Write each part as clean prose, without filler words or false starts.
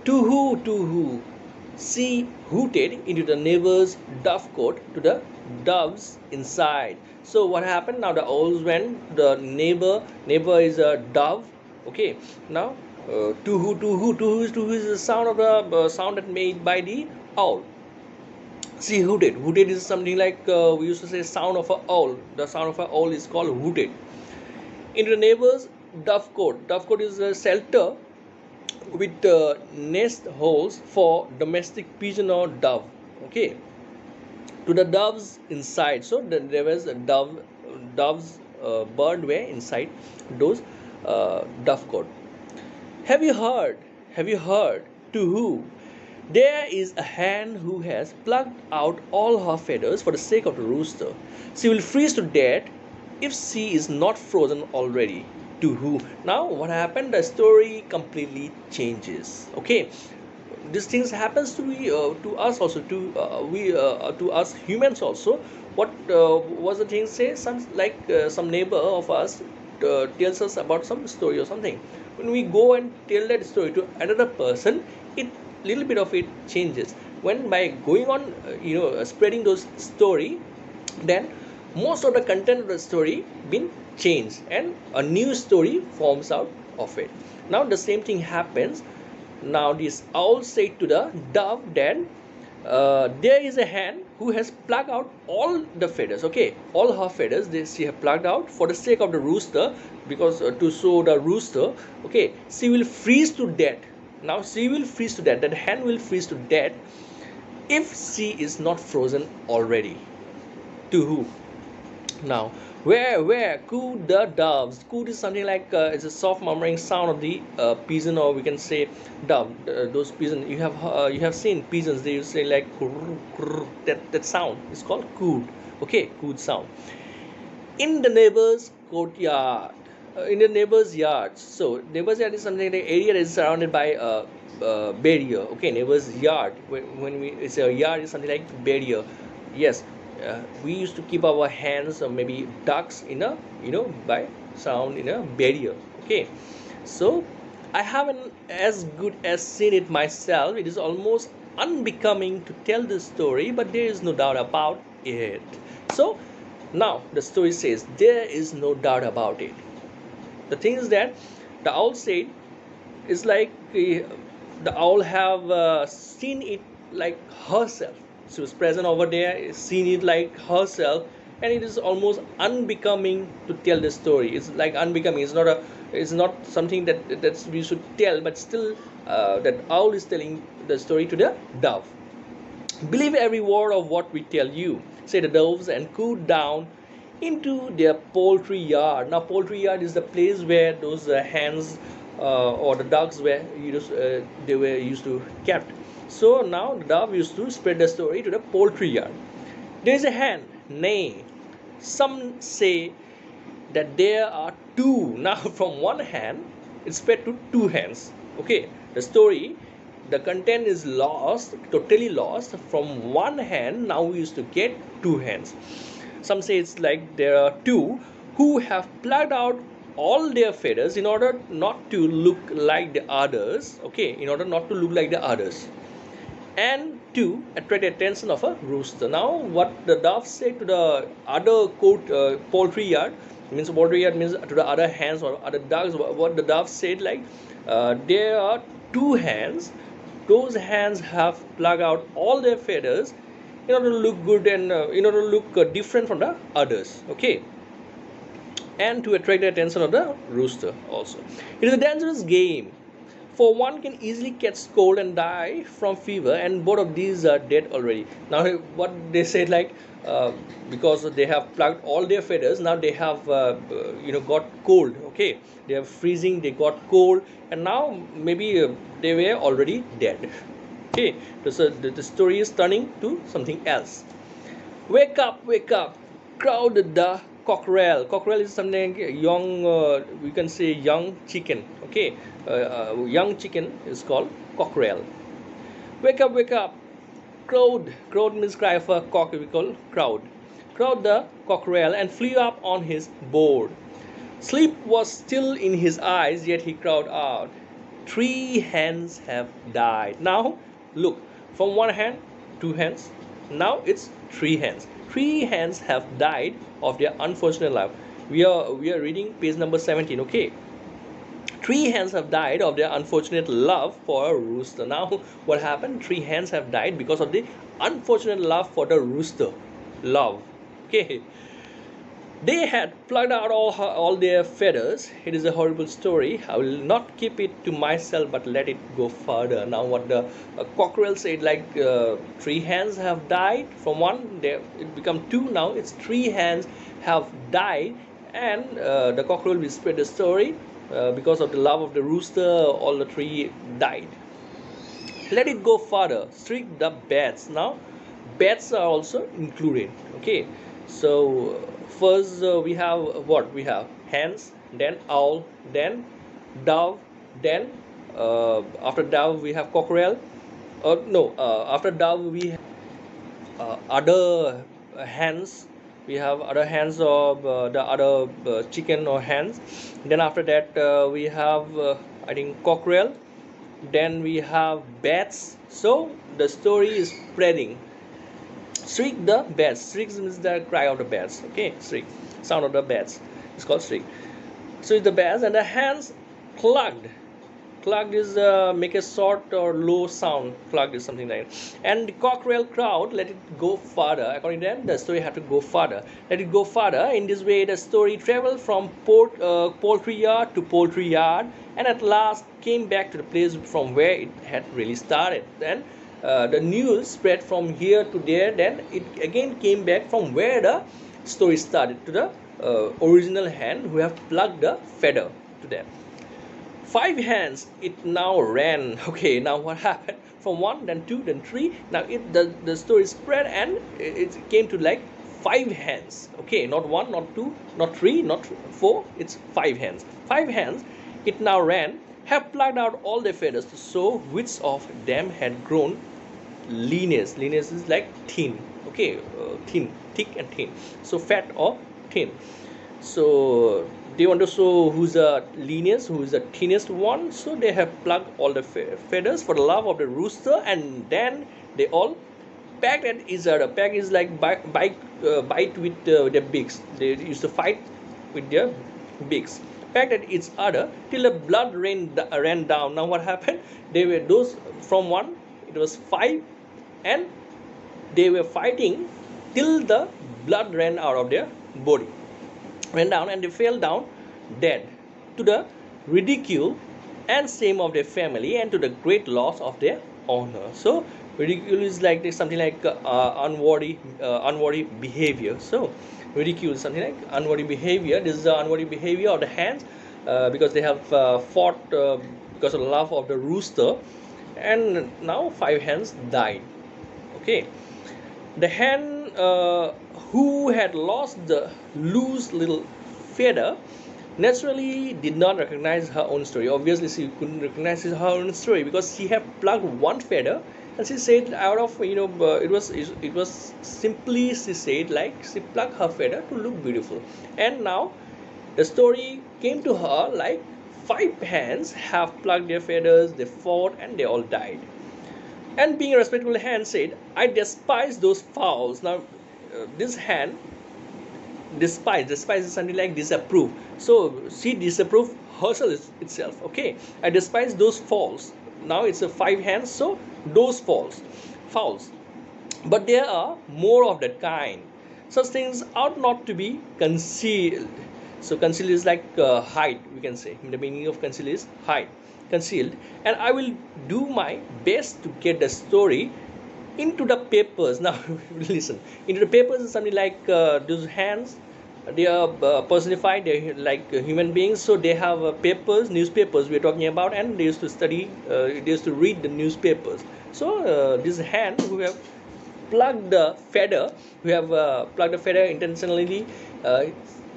To who? She hooted into the neighbor's dovecote to the doves inside. So what happened? Now the owls went. The neighbor is a dove. Okay. Now to who is the sound of the sound that made by the owl. See, hooted. Hooted is something like we used to say sound of a owl. The sound of a owl is called hooted. Into the neighbor's dovecote. Dovecote is a shelter with nest holes for domestic pigeon or dove. Okay, to the doves inside. So there was a doves bird were inside those dovecote. Have you heard? Have you heard? To who? There is a hen who has plucked out all her feathers for the sake of the rooster. She will freeze to death if she is not frozen already. To who? Now what happened? The story completely changes. Okay, these things happens to us also, to us humans also. What was the thing say? Some like some neighbor of us tells us about some story or something. When we go and tell that story to another person, it little bit of it changes. When by going on spreading those story, then most of the content of the story been changed and a new story forms out of it. Now the same thing happens. Now this owl said to the dove that there is a hen who has plucked out all the feathers. Okay, all her feathers she have plucked out for the sake of the rooster, because to show the rooster. Okay, she will freeze to death. Now she will freeze to death. That hen will freeze to death if she is not frozen already. To who? Now, where coo the doves? Coo is something like it's a soft murmuring sound of the pigeon, or we can say dove. Those pigeons you have seen pigeons. They say like kurr, kurr, that sound is called cooed. Okay, cooed sound. In the neighbor's courtyard, in the neighbor's yard. So neighbor's yard is something like the area that is surrounded by a barrier. Okay, neighbor's yard. When we it's a yard is something like barrier. Yes, we used to keep our hands or maybe ducks in a by sound in a barrier. Okay, so I haven't as good as seen it myself. It is almost unbecoming to tell this story, but there is no doubt about it. So now the story says there is no doubt about it. The thing is that the owl said is like the owl have seen it like herself. She was present over there, seen it like herself, and it is almost unbecoming to tell the story. It's like unbecoming. It's not something that we should tell, but still that owl is telling the story to the dove. Believe every word of what we tell you, said the doves, and cooed down into their poultry yard. Now, poultry yard is the place where those hens or the ducks were they were used to kept. So now the dove used to spread the story to the poultry yard. There is a hen, nay, some say that there are two. Now, from one hen, it's spread to two hens. Okay, the story, the content is lost, totally lost. From one hen, now we used to get two hens. Some say it's like there are two who have plucked out all their feathers in order not to look like the others. Okay, in order not to look like the others, and to attract the attention of a rooster. Now, what the dove said to the other poultry yard means poultry yard means to the other hens or other ducks. What the dove said like there are two hens. Those hens have plucked out all their feathers in order to look good and in order to look different from the others. Okay, and to attract the attention of the rooster also. It is a dangerous game, for one can easily catch cold and die from fever, and both of these are dead already. Now, what they said like because they have plucked all their feathers, now they have got cold. Okay, they are freezing, they got cold, and now maybe they were already dead. Okay, so the story is turning to something else. Wake up, crowded the cockerel. Cockerel is something like young, we can say young chicken. Okay, young chicken is called cockerel. Wake up, crowed. Crowed means cry for a cock, we call crowd. Crowd the cockerel and flew up on his board. Sleep was still in his eyes, yet he cried out, 3 hens have died. Now look, from one hand, 2 hens, now it's 3 hens. 3 hens have died of their unfortunate life. We are reading page number 17. Okay, 3 hens have died of their unfortunate love for a rooster. Now what happened? 3 hens have died because of the unfortunate love for the rooster. Love. Okay, they had plucked out all their feathers. It is a horrible story. I will not keep it to myself, but let it go further. Now, what the cockerel said, like 3 hens have died from one, it become 2. Now it's 3 hens have died, and the cockerel will spread the story. Because of the love of the rooster, all the 3 died. Let it go further. Shriek the bats. Now, bats are also included. Okay, so first we have what we have: hens, then owl, then dove, then after dove we have cockerel. No, after dove we have other hens. We have other hens of the other chicken or hens. Then after that we have I think cockerel. Then we have bats. So the story is spreading. Shriek the bats. Shriek means the cry of the bats. Okay, shriek, sound of the bats. It's called shriek. So it's the bats, and the hens clucked. Clucked is make a short or low sound. Clucked is something like that. And the cockerel crowd let it go further. According to them, the story had to go further. Let it go further. In this way, the story traveled from poultry yard to poultry yard, and at last came back to the place from where it had really started. Then the news spread from here to there. Then it again came back from where the story started to the original hen who have plucked the feather to them. 5 hens it now ran. Okay, now what happened? From 1, then 2, then 3. Now the story spread, and it came to like 5 hens. Okay, not 1, not 2, not 3, not 4. It's 5 hens. 5 hens it now ran, have plucked out all their feathers to show which of them had grown leanest. Leanest is like thin. Okay, thin, thick and thin. So fat or thin. So they want to show who's the leanest, who is the thinnest one. So they have plucked all the feathers for the love of the rooster, and then they all pecked at each other. Peck is like bite with their beaks. They used to fight with their beaks. Pecked at each other till the blood ran down. Now what happened? They were those from 1. It was 5, and they were fighting till the blood ran out of their body. Ran down, and they fell down dead, to the ridicule and shame of their family, and to the great loss of their honor. So ridicule is like something like unworthy behavior. So ridicule is something like unworthy behavior. This is the unworthy behavior of the hens because they have fought because of the love of the rooster, and now 5 hens died. Okay, the hen who had lost the loose little feather naturally did not recognize her own story. Obviously she couldn't recognize her own story because she had plucked 1 feather, and she said out of it was simply, she said, like she plucked her feather to look beautiful. And now the story came to her like 5 hens have plucked their feathers, they fought, and they all died. And being a respectable hen said, I despise those fowls. Now this hen despise is something like disapprove. So she disapproved herself itself. Okay, I despise those fowls. Now it's a 5 hens, so those fowls. But there are more of that kind. Such things ought not to be concealed. So concealed is like hide, we can say. The meaning of conceal is hide, concealed. And I will do my best to get the story into the papers. Now listen, into the papers is something like those hands, they are personified, they're like human beings, so they have papers, newspapers we're talking about, and they used to study, they used to read the newspapers. So this hand who have plucked the feather, intentionally,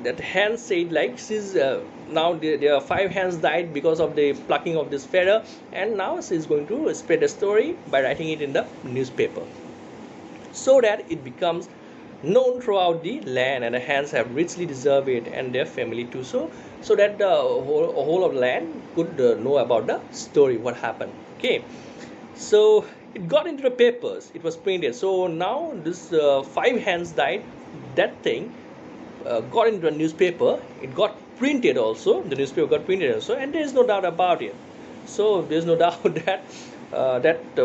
that hand said like she's now there are 5 hands died because of the plucking of this feather, and now she's going to spread the story by writing it in the newspaper so that it becomes known throughout the land, and hence have richly deserved it, and their family too. So that the whole of the land could know about the story, what happened. Okay, so it got into the papers, it was printed. So now this 5 hens died, that thing got into a newspaper, it got printed also, the newspaper got printed also, and there is no doubt about it. So there's no doubt that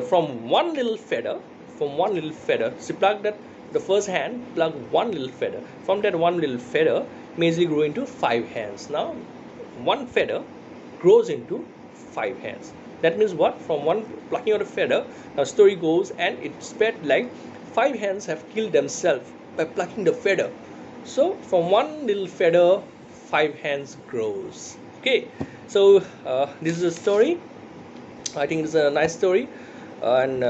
from one little feather, she plucked that, the first hen plucked one little feather. From that one little feather, easily grew into 5 hens. Now one feather grows into 5 hens. That means what? From one plucking out a feather, now story goes and it spread like 5 hens have killed themselves by plucking the feather. So from one little feather, 5 hens grows. Okay, so this is a story. I think it's a nice story, and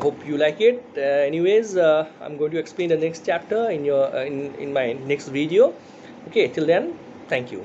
hope you like it. Anyways, I'm going to explain the next chapter in my next video. Okay, till then, thank you.